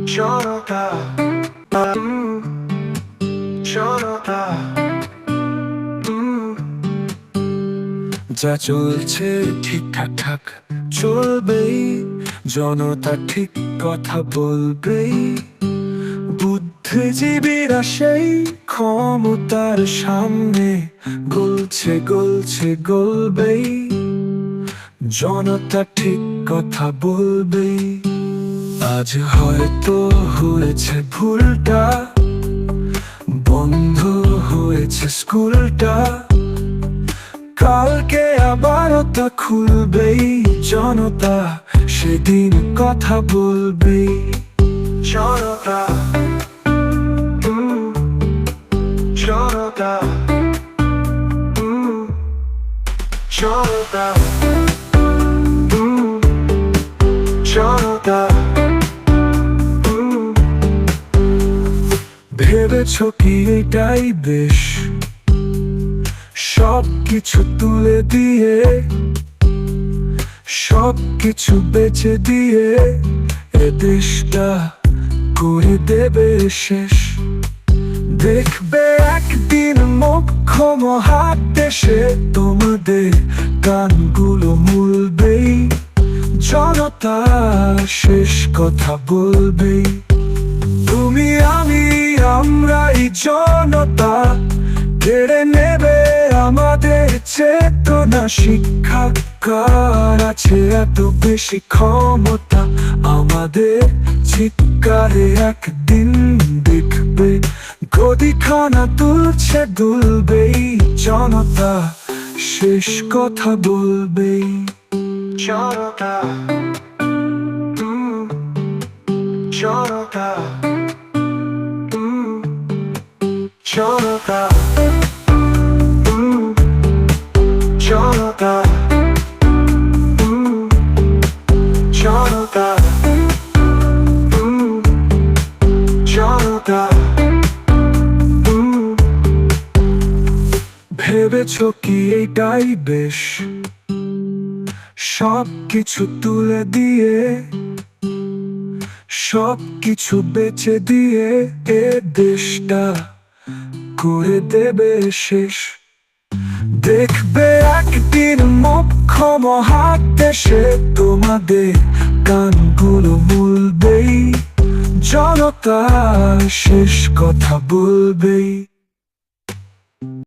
জনতা, জনতা, যা চলছে ঠিকঠাক চলবেই, জনতা ঠিক কথা বলবেই। বুদ্ধিজীবীরা সেই ক্ষমতার সামনে গলবেই, জনতা ঠিক কথা বলবেই। আজ হয়তো হয়েছে ভুলটা, বন্ধ হয়েছে স্কুলটা, কালকে আবার তা খুলবেই, জনতা সেদিন কথা বলবেই। জনতা, জনতা, জনতা, জনতা। ভেবেছ কি এটাই বেশ, সব কিছু তুলে দিয়ে, সব কিছু বেচে দিয়ে এ দেশটা করে দেবে শেষ। দেখবে একদিন মোক্ষম হাত দেশে তোমাদের গানগুলো মুলবেই, জনতা শেষ কথা বলবেই। তুমি আমি আমরা এই জনতা কেড়ে নেবে আমাদের চেতনা। শিক্ষা কার আছে এত বেশি ক্ষমতা, আমাদের চিৎকারে একদিন দেখবে গদিখানা তুলছে দুলবেই, জনতা শেষ কথা বলবেই। জনতা, জনতা, জনতা, জনতা, জনতা, জনতা। ভেবেছ কি এটাই বেশ, সব কিছু তুলে দিয়ে, সব কিছু বেচে দিয়ে এ দেশটা করে দেবে শেষ। দেখবে একদিন মোক্ষম হাত দেশে তোমাদের গানগুলো মুলবেই, জনতা শেষ কথা বলবেই।